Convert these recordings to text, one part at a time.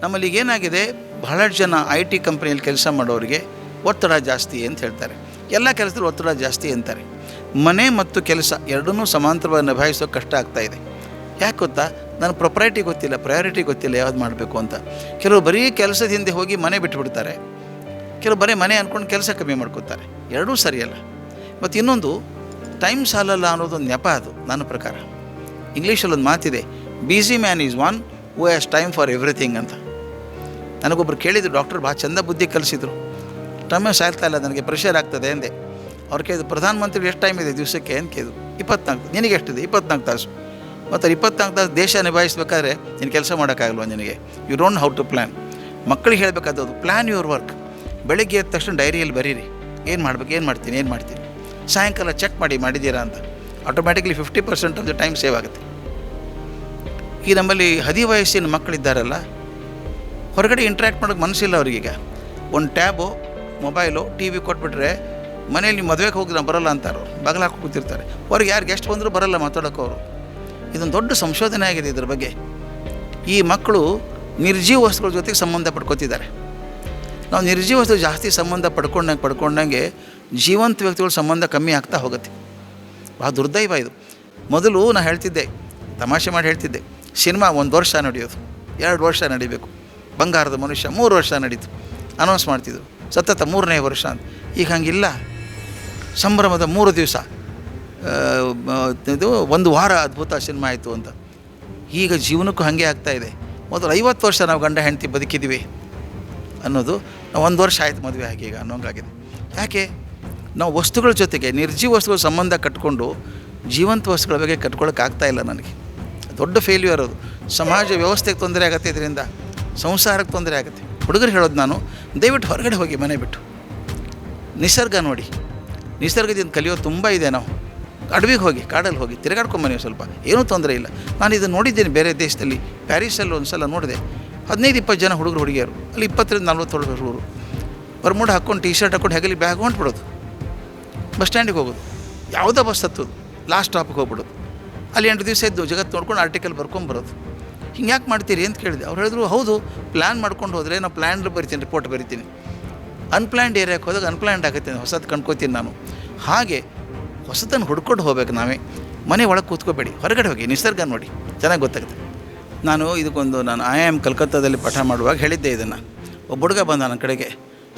ನಮ್ಮಲ್ಲಿ ಏನಾಗಿದೆ, ಬಹಳಷ್ಟು ಜನ IT ಕಂಪ್ನಿಯಲ್ಲಿ ಕೆಲಸ ಮಾಡೋರಿಗೆ ಒತ್ತಡ ಜಾಸ್ತಿ ಅಂತ ಹೇಳ್ತಾರೆ. ಎಲ್ಲ ಕೆಲಸದಲ್ಲಿ ಒತ್ತಡ ಜಾಸ್ತಿ ಅಂತಾರೆ. ಮನೆ ಮತ್ತು ಕೆಲಸ ಎರಡನ್ನೂ ಸಮಾಂತರವಾಗಿ ನಿಭಾಯಿಸೋ ಕಷ್ಟ ಆಗ್ತಾಯಿದೆ. ಯಾಕೆ ಗೊತ್ತಾ? ನನ್ನ ಪ್ರಯಾರಿಟಿ ಗೊತ್ತಿಲ್ಲ ಯಾವ್ದು ಮಾಡಬೇಕು ಅಂತ. ಕೆಲವರು ಬರೀ ಕೆಲಸದ ಹಿಂದೆ ಹೋಗಿ ಮನೆ ಬಿಟ್ಟುಬಿಡ್ತಾರೆ, ಕೆಲವು ಬರೀ ಮನೆ ಅಂದ್ಕೊಂಡು ಕೆಲಸ ಕಮ್ಮಿ ಮಾಡ್ಕೋತಾರೆ. ಎರಡೂ ಸರಿಯಲ್ಲ. ಮತ್ತು ಇನ್ನೊಂದು, ಟೈಮ್ ಸಾಲಲ್ಲ ಅನ್ನೋದೊಂದು ನೆಪ. ಅದು ನನ್ನ ಪ್ರಕಾರ ಇಂಗ್ಲೀಷಲ್ಲೊಂದು ಮಾತಿದೆ, busy man is one who has time for everything ಅಂತ. ನನಗೊಬ್ಬರು ಕೇಳಿದ್ರು, ಡಾಕ್ಟರ್ ಭಾಳ ಚಂದ ಬುದ್ಧಿ ಕಲಿಸಿದ್ರು. ಟೈಮೇ ಸಾಯ್ತಾ ಇಲ್ಲ, ನನಗೆ ಪ್ರೆಷರ್ ಆಗ್ತದೆ ಅಂದೆ. ಅವ್ರು ಕೇಳಿದ್ರು, ಪ್ರಧಾನಮಂತ್ರಿಗೆ ಎಷ್ಟು ಟೈಮ್ ಇದೆ ದಿವಸಕ್ಕೆ ಅಂತ ಕೇಳಿದ್ರು. 24. ನಿನಗೆ ಎಷ್ಟಿದೆ? 24 ತಾಸು. ಮತ್ತು 24 ತಾಸು ದೇಶ ನಿಭಾಯಿಸಬೇಕಾದ್ರೆ ನೀನು ಕೆಲಸ ಮಾಡೋಕ್ಕಾಗಲ್ವ ನಿನಗೆ? You don't how to plan. ಮಕ್ಕಳಿಗೆ ಹೇಳಬೇಕಾದದ್ದು, ಪ್ಲ್ಯಾನ್ ಯುವರ್ ವರ್ಕ್. ಬೆಳಗ್ಗೆ ಎದ್ದ ತಕ್ಷಣ ಡೈರಿಯಲ್ಲಿ ಬರೀರಿ, ಏನು ಮಾಡಬೇಕು, ಏನು ಮಾಡ್ತೀನಿ. ಸಾಯಂಕಾಲ ಚೆಕ್ ಮಾಡಿದ್ದೀರಾ ಅಂತ. Automatically 50% of the time save ಆಗುತ್ತೆ. ಈ ನಮ್ಮಲ್ಲಿ ವಯಸ್ಸಿನ ಮಕ್ಕಳಿದ್ದಾರಲ್ಲ, ಹೊರಗಡೆ ಇಂಟ್ರ್ಯಾಕ್ಟ್ ಮಾಡೋಕ್ಕೆ ಮನಸ್ಸಿಲ್ಲ ಅವ್ರಿಗೀಗ. ಒಂದು ಟ್ಯಾಬು, ಮೊಬೈಲು, TV ಕೊಟ್ಬಿಟ್ರೆ ಮನೇಲಿ ನೀವು ಮದುವೆಗೆ ಹೋಗಿ ನಾವು ಬರೋಲ್ಲ ಅಂತಾರೆ. ಅವ್ರು ಬಾಗಿಲು ಹಾಕಿ ಕೂತಿರ್ತಾರೆ. ಹೊರಗೆ ಯಾರು ಗೆಸ್ಟ್ ಬಂದರೂ ಬರೋಲ್ಲ ಮಾತಾಡೋಕೆ ಅವರು. ಇದೊಂದು ದೊಡ್ಡ ಸಂಶೋಧನೆ ಆಗಿದೆ ಇದ್ರ ಬಗ್ಗೆ. ಈ ಮಕ್ಕಳು ನಿರ್ಜೀವ ವಸ್ತುಗಳ ಜೊತೆಗೆ ಸಂಬಂಧ ಪಡ್ಕೋತಿದ್ದಾರೆ. ನಾವು ನಿರ್ಜೀವ ವಸ್ತು ಜಾಸ್ತಿ ಸಂಬಂಧ ಪಡ್ಕೊಂಡಂಗೆ ಜೀವಂತ ವ್ಯಕ್ತಿಗಳ ಸಂಬಂಧ ಕಮ್ಮಿ ಆಗ್ತಾ ಹೋಗುತ್ತೆ. ಭಾಳ ದುರ್ದೈವ ಇದು. ಮೊದಲು ನಾನು ಹೇಳ್ತಿದ್ದೆ, ತಮಾಷೆ ಮಾಡಿ ಹೇಳ್ತಿದ್ದೆ, ಸಿನಿಮಾ 1 ವರ್ಷ ನಡೆಯೋದು, 2 ವರ್ಷ ನಡಿಬೇಕು. ಬಂಗಾರದ ಮನುಷ್ಯ 3 ವರ್ಷ ನಡೀತು, ಅನೌನ್ಸ್ ಮಾಡ್ತಿದ್ರು. ಸತತ 3ನೇ ವರ್ಷ ಅಂತ. ಈಗ ಹಂಗಿಲ್ಲ. ಸಂಭ್ರಮದ 3 ದಿವಸ, ಇದು 1 ವಾರ ಅದ್ಭುತ ಸಿನಿಮಾ ಆಯಿತು ಅಂತ. ಈಗ ಜೀವನಕ್ಕೂ ಹಾಗೆ ಆಗ್ತಾಯಿದೆ. ಮೊದಲು 50 ವರ್ಷ ನಾವು ಗಂಡ ಹೆಂಡತಿ ಬದುಕಿದ್ದೀವಿ ಅನ್ನೋದು, ನಾವು 1 ವರ್ಷ ಆಯಿತು ಮದುವೆ ಆಗಿ ಈಗ ಅನ್ನೋಂಗಾಗಿದೆ. ಯಾಕೆ? ನಾವು ವಸ್ತುಗಳ ಜೊತೆಗೆ ನಿರ್ಜೀವ ವಸ್ತುಗಳ ಸಂಬಂಧ ಕಟ್ಕೊಂಡು ಜೀವಂತ ವಸ್ತುಗಳ ಬಗ್ಗೆ ಕಟ್ಕೊಳ್ಳೋಕ್ಕಾಗ್ತಾಯಿಲ್ಲ ನನಗೆ. ದೊಡ್ಡ ಫೇಲ್ಯೂರ್ ಅದು. ಸಮಾಜ ವ್ಯವಸ್ಥೆಗೆ ತೊಂದರೆ ಆಗುತ್ತೆ, ಇದರಿಂದ ಸಂಸಾರಕ್ಕೆ ತೊಂದರೆ ಆಗುತ್ತೆ. ಹುಡುಗರು ಹೇಳೋದು ನಾನು, ದಯವಿಟ್ಟು ಹೊರಗಡೆ ಹೋಗಿ ಮನೆ ಬಿಟ್ಟು ನಿಸರ್ಗ ನೋಡಿ. ನಿಸರ್ಗದಿಂದ ಕಲಿಯೋದು ತುಂಬ ಇದೆ. ನಾವು ಅಡವಿಗೆ ಹೋಗಿ, ಕಾಡಲ್ಲಿ ಹೋಗಿ ತಿರುಗಾಡ್ಕೊಂಬನ್ನಿ ಸ್ವಲ್ಪ, ಏನೂ ತೊಂದರೆ ಇಲ್ಲ. ನಾನು ಇದನ್ನು ನೋಡಿದ್ದೀನಿ ಬೇರೆ ದೇಶದಲ್ಲಿ. ಪ್ಯಾರಿಸಲ್ಲಿ ಒಂದು ಸಲ ನೋಡಿದೆ, 15-20 ಜನ ಹುಡುಗಿಯರು, ಅಲ್ಲಿ 20-40 ಹುಡುಗರು ಬರ್ಮುಡ ಹಾಕ್ಕೊಂಡು, T-ಶರ್ಟ್ ಹಾಕ್ಕೊಂಡು, ಹೆಗಲಿ ಬ್ಯಾಗ್ ಹೊಂಟ್ಬಿಡೋದು, ಬಸ್ ಸ್ಟ್ಯಾಂಡಿಗೆ ಹೋಗೋದು, ಯಾವುದೋ ಬಸ್ ಹತ್ತೋದು, ಲಾಸ್ಟ್ ಸ್ಟಾಪಿಗೆ ಹೋಗ್ಬಿಡೋದು. ಅಲ್ಲಿ 8 ದಿವಸ ಇದ್ದು ಜಗತ್ತು ನೋಡ್ಕೊಂಡು ಆರ್ಟಿಕಲ್ ಬರ್ಕೊಂಬರೋದು. ಹಿಂಗೆ ಯಾಕೆ ಮಾಡ್ತೀರಿ ಅಂತ ಕೇಳಿದೆ. ಅವ್ರು ಹೇಳಿದ್ರು, ಹೌದು, ಪ್ಲ್ಯಾನ್ ಮಾಡ್ಕೊಂಡು ಹೋದರೆ ನಾವು ಪ್ಲ್ಯಾನ್ಡ್ ಬರಿತೀನಿ, ರಿಪೋರ್ಟ್ ಬರಿತೀನಿ. ಅನ್ಪ್ಲ್ಯಾನ್ಡ್ ಏರಿಯಾಕ್ಕೆ ಹೋದಾಗ ಅನ್ಪ್ಲ್ಯಾನ್ಡ್ ಆಗುತ್ತೆ, ಹೊಸದು ಕಂಡ್ಕೋತೀನಿ ನಾನು. ಹಾಗೆ ಹೊಸದನ್ನು ಹುಡ್ಕೊಂಡು ಹೋಗ್ಬೇಕು ನಾವೇ. ಮನೆ ಒಳಗೆ ಕೂತ್ಕೋಬೇಡಿ, ಹೊರಗಡೆ ಹೋಗಿ ನಿಸರ್ಗ ನೋಡಿ, ಚೆನ್ನಾಗಿ ಗೊತ್ತಾಗುತ್ತೆ. ನಾನು IIM ಕಲ್ಕತ್ತಾದಲ್ಲಿ ಪಾಠ ಮಾಡುವಾಗ ಹೇಳಿದ್ದೆ ಇದನ್ನು. ಒಬ್ಬ ಹುಡುಗ ಬಂದ ನನ್ನ ಕಡೆಗೆ,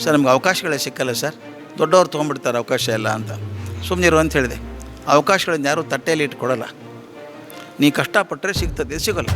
ಸರ್ ನಮ್ಗೆ ಅವಕಾಶಗಳೇ ಸಿಕ್ಕಲ್ಲ ಸರ್, ದೊಡ್ಡವ್ರು ತೊಗೊಂಡ್ಬಿಡ್ತಾರೆ ಅವಕಾಶ ಎಲ್ಲ ಅಂತ. ಸುಮ್ಮನಿರು ಅಂತ ಹೇಳಿದೆ. ಅವಕಾಶಗಳನ್ನ ಯಾರೂ ತಟ್ಟೆಯಲ್ಲಿ ಇಟ್ಕೊಡಲ್ಲ. ನೀ ಕಷ್ಟಪಟ್ಟರೆ ಸಿಗ್ತದೆ, ಸಿಗೋಲ್ಲ.